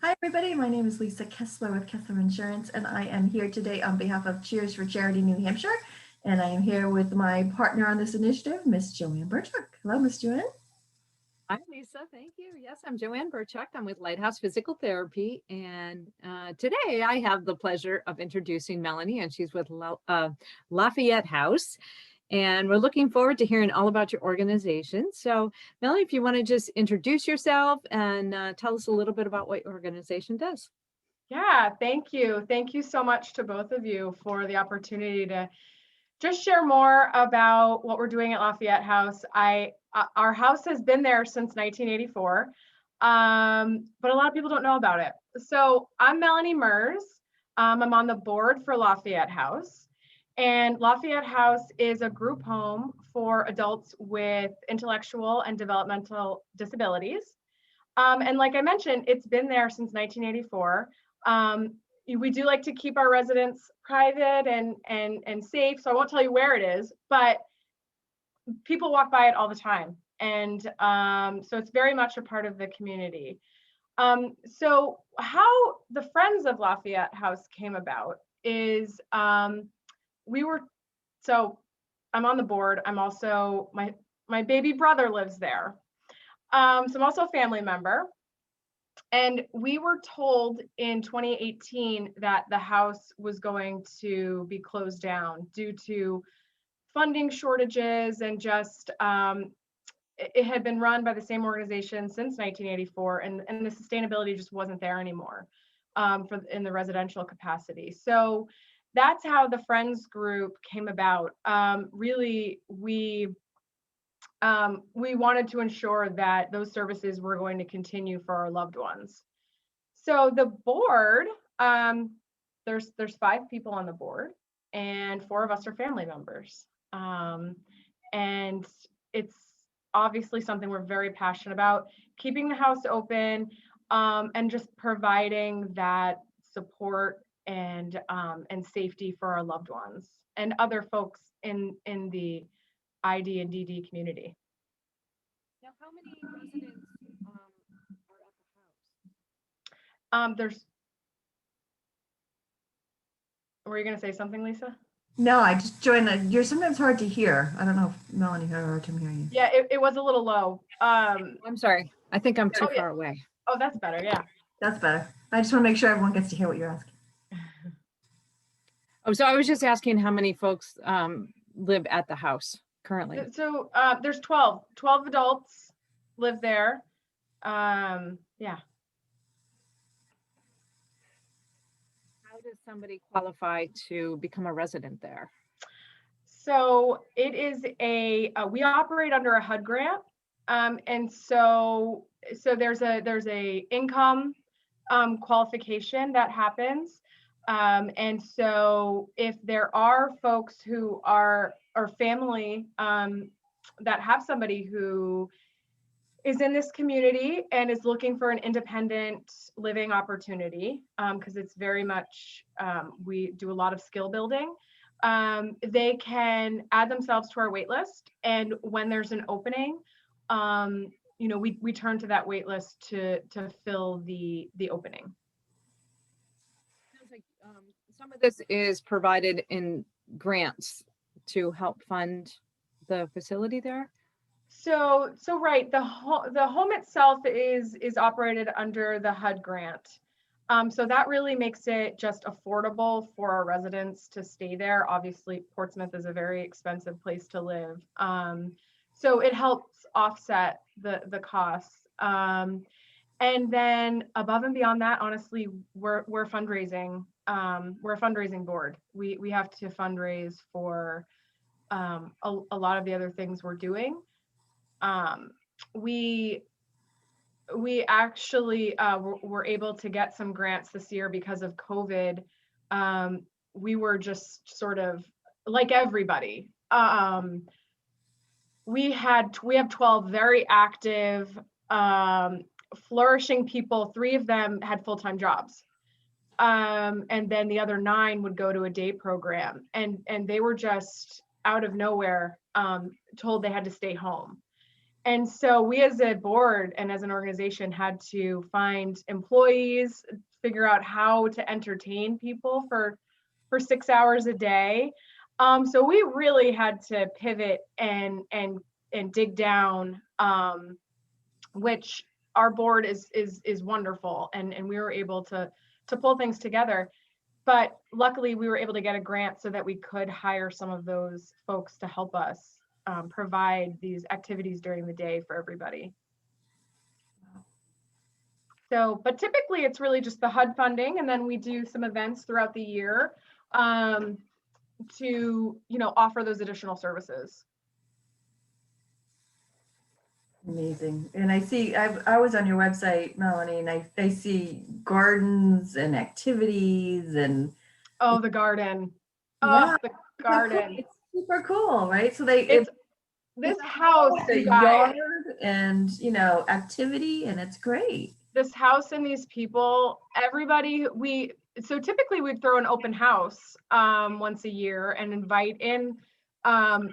Hi, everybody. My name is Lisa Keslar with Keslar Insurance, and I am here today on behalf of Cheers for Charity New Hampshire. And I am here with my partner on this initiative, Miss JoAnn Burchuk. Hello, Miss JoAnn. Hi, Lisa. Thank you. Yes, I'm JoAnn Burchuk. I'm with Lighthouse Physical Therapy. And today I have the pleasure of introducing Melanie, and she's with Layfayette House. And we're looking forward to hearing all about your organization. So, Melanie, if you want to just introduce yourself and tell us a little bit about what your organization does. Yeah, thank you. Thank you so much to both of you for the opportunity to just share more about what we're doing at Layfayette House. Our house has been there since 1984, but a lot of people don't know about it. So I'm Melanie Merz. I'm on the board for Layfayette House. And Layfayette House is a group home for adults with intellectual and developmental disabilities. And like I mentioned, it's been there since 1984. We do like to keep our residents private and safe, so I won't tell you where it is, but people walk by it all the time. And so it's very much a part of the community. So how the Friends of Layfayette House came about is we were, so I'm on the board. I'm also, my baby brother lives there. So I'm also a family member. And we were told in 2018 that the house was going to be closed down due to funding shortages and just it had been run by the same organization since 1984, and the sustainability just wasn't there anymore in the residential capacity. So that's how the Friends group came about. Really, we wanted to ensure that those services were going to continue for our loved ones. So the board, there's 5 people on the board, and 4 of us are family members. And it's obviously something we're very passionate about, keeping the house open, and just providing that support and safety for our loved ones and other folks in the ID and DD community. Now, how many residents are at the house? There's, were you going to say something, Lisa? No, I just joined. You're sometimes hard to hear. I don't know if Melanie had a hard time hearing you. Yeah, it was a little low. I'm sorry. I think I'm too yeah. far away. Oh, that's better. Yeah. That's better. I just want to make sure everyone gets to hear what you're asking. Oh, so I was just asking how many folks live at the house currently. So there's 12 adults live there. Yeah. How does somebody qualify to become a resident there? So it is we operate under a HUD grant. And so there's a income qualification that happens. And so if there are folks who are or family that have somebody who is in this community and is looking for an independent living opportunity, because it's very much, we do a lot of skill building, they can add themselves to our wait list. And when there's an opening, we turn to that wait list to fill the opening. Sounds like some of this is provided in grants to help fund the facility there. So right, the home itself is operated under the HUD grant. So that really makes it just affordable for our residents to stay there. Obviously, Portsmouth is a very expensive place to live. So it helps offset the costs. And then above and beyond that, honestly, we're fundraising. We're a fundraising board. We have to fundraise for a lot of the other things we're doing. We actually were able to get some grants this year because of COVID. We were just sort of like everybody. We have 12 very active, flourishing people. 3 of them had full-time jobs. And then the other 9 would go to a day program, and they were just out of nowhere told they had to stay home. And so we as a board and as an organization had to find employees, figure out how to entertain people for 6 hours a day. So we really had to pivot and dig down, which our board is wonderful, and we were able to pull things together. But luckily, we were able to get a grant so that we could hire some of those folks to help us provide these activities during the day for everybody. So, but typically it's really just the HUD funding, and then we do some events throughout the year to, offer those additional services. Amazing. And I see, I was on your website, Melanie, and I see gardens and activities and. Oh, the garden. Yeah, Oh, the garden. It's super cool, right? So It's this house, the you guys, yard and, activity, and it's great. this house and these people, everybody, so typically we'd throw an open house once a year and invite in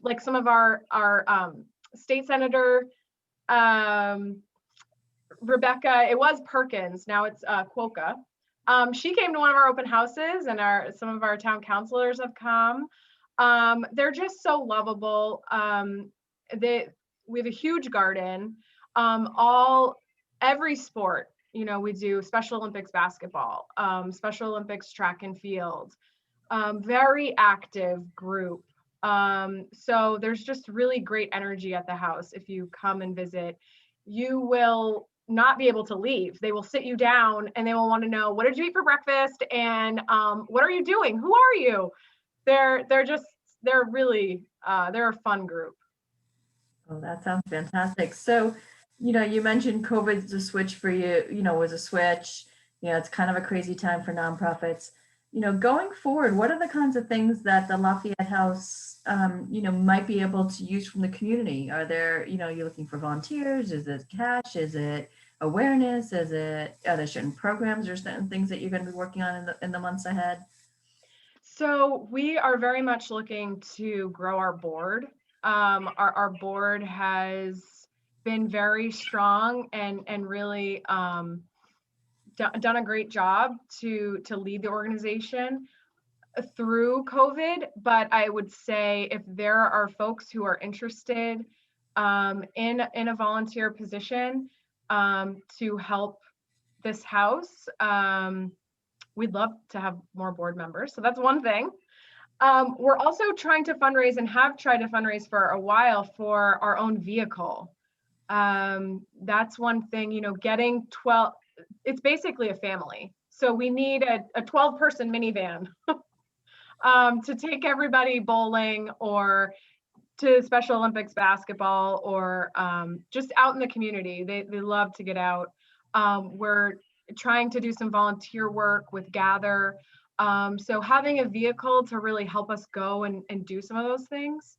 like some of our state senator, Rebecca, it was Perkins, now it's Quokka. She came to one of our open houses, and some of our town councilors have come. They're just so lovable. We have a huge garden. Every sport, we do Special Olympics basketball, Special Olympics track and field, very active group. So there's just really great energy at the house. If you come and visit, you will not be able to leave. They will sit you down and they will want to know, what did you eat for breakfast? And what are you doing? Who are you? They're really, they're a fun group. Oh, that sounds fantastic. So, you mentioned COVID's a switch for you, was a switch. It's kind of a crazy time for nonprofits. Going forward, what are the kinds of things that the Layfayette House, might be able to use from the community? Are there, you're looking for volunteers? Is it cash? Is it awareness? Are there certain programs or certain things that you're going to be working on in the months ahead? So we are very much looking to grow our board. Our board has been very strong and really done a great job to lead the organization through COVID. But I would say if there are folks who are interested in a volunteer position to help this house, we'd love to have more board members. So that's one thing. We're also trying to fundraise, and have tried to fundraise for a while, for our own vehicle. That's one thing, getting 12, it's basically a family. So we need a 12-person minivan to take everybody bowling or to Special Olympics basketball, or just out in the community. They love to get out. We're trying to do some volunteer work with Gather. So having a vehicle to really help us go and do some of those things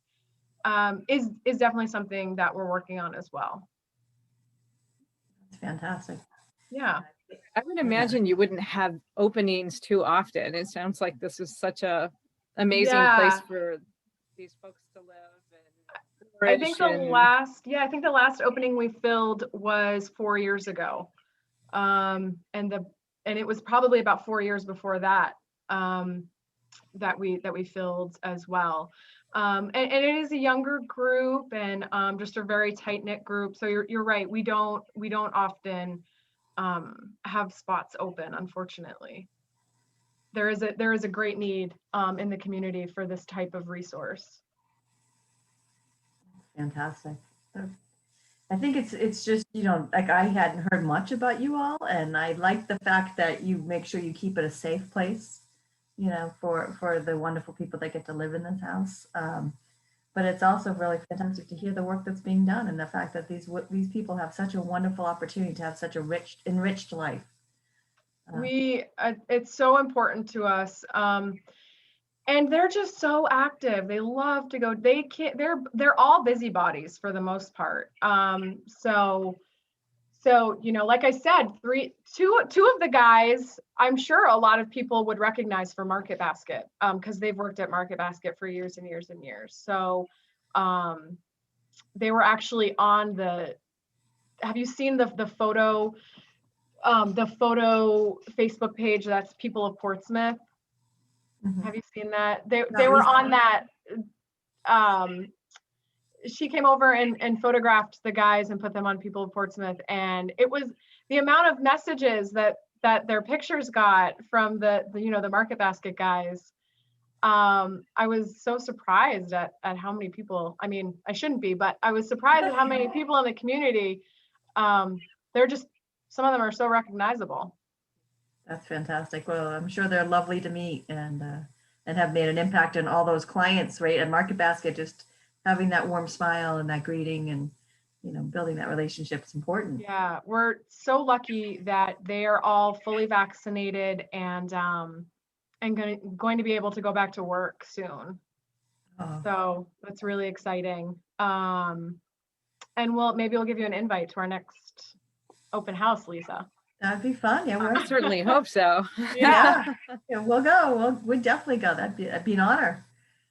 is definitely something that we're working on as well. That's fantastic. Yeah. I would imagine you wouldn't have openings too often. It sounds like this is such a amazing place for these folks to live. I think the last opening we filled was 4 years ago. And it was probably about 4 years before that that we filled as well. And it is a younger group, and just a very tight-knit group. So you're right. We don't often have spots open, unfortunately. There is a great need in the community for this type of resource. Fantastic. I think it's just, like, I hadn't heard much about you all, and I like the fact that you make sure you keep it a safe place, for the wonderful people that get to live in this house. But it's also really fantastic to hear the work that's being done, and the fact that these people have such a wonderful opportunity to have such a enriched life. It's so important to us. And they're just so active. They love to go. They're all busybodies for the most part. So like I said, two of the guys, I'm sure a lot of people would recognize for Market Basket, because they've worked at Market Basket for years and years and years. So they were actually on have you seen the photo Facebook page that's People of Portsmouth? Mhm. Have you seen that? They Not were on recently. that. She came over and photographed the guys and put them on People of Portsmouth, and it was the amount of messages that their pictures got from the Market Basket guys. I was so surprised at how many people. I mean, I shouldn't be, but I was surprised at how many people in the community. They're just, some of them are so recognizable. That's fantastic. Well, I'm sure they're lovely to meet and have made an impact on all those clients, right? At Market Basket, just having that warm smile and that greeting and, building that relationship is important. Yeah, we're so lucky that they are all fully vaccinated and going to be able to go back to work soon. Oh, So that's really exciting. And maybe we'll give you an invite to our next open house, Lisa. that'd be fun. Yeah, I certainly hope so. yeah, we'll go. We'll definitely go. That'd be an honor.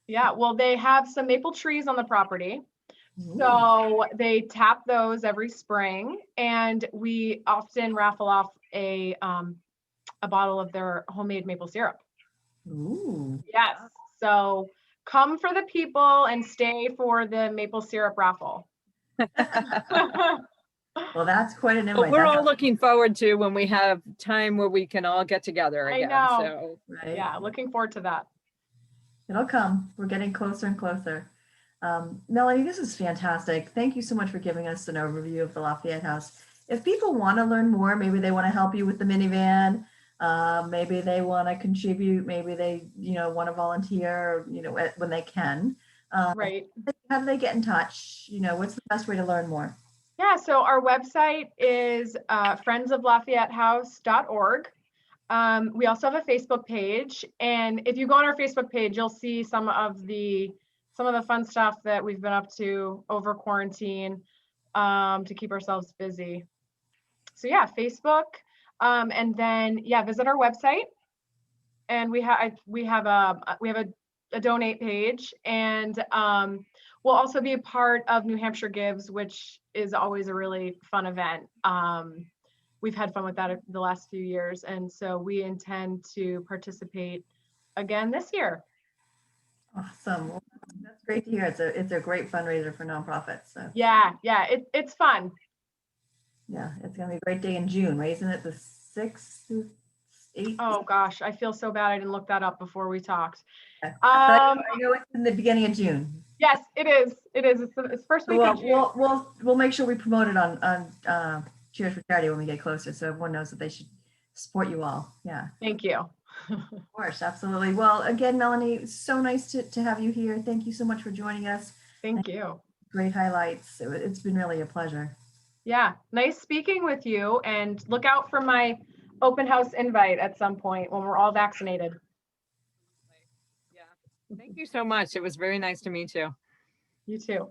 Yeah, well, they have some maple trees on the property. Ooh. So they tap those every spring, and we often raffle off a bottle of their homemade maple syrup. Ooh. Yes. So come for the people and stay for the maple syrup raffle. Well, that's quite an invite. But we're That's all looking forward to when we have time where we can all get together I again. know. So right. Yeah, looking forward to that. It'll come. We're getting closer and closer. Melanie, this is fantastic. Thank you so much for giving us an overview of the Layfayette House. If people want to learn more, maybe they want to help you with the minivan, maybe they want to contribute, maybe they, want to volunteer, when they can. Right. How do they get in touch? What's the best way to learn more? Yeah, so our website is friendsoflafayettehouse.org. We also have a Facebook page, and if you go on our Facebook page, you'll see some of the fun stuff that we've been up to over quarantine to keep ourselves busy. So yeah, Facebook, and then visit our website, and we have a donate page, and we'll also be a part of New Hampshire Gives, which is always a really fun event. We've had fun with that the last few years, and so we intend to participate again this year. Awesome. Well, that's great to hear. It's a great fundraiser for nonprofits. So Yeah, it's fun. yeah, it's gonna be a great day in June, right? Isn't it the 6th to 8th? Oh gosh, I feel so bad I didn't look that up before we talked. But I know it's in the beginning of June. Yes, it is. It's the first week of June. We'll make sure we promote it on Cheers for Charity when we get closer, so everyone knows that they should support you all. Yeah. Thank you. Of course, absolutely. Well, again, Melanie, so nice to have you here. Thank you so much for joining us. Thank you. Great highlights. It's been really a pleasure. Yeah, nice speaking with you, and look out for my open house invite at some point when we're all vaccinated. yeah, thank you so much. It was very nice to meet you. You too.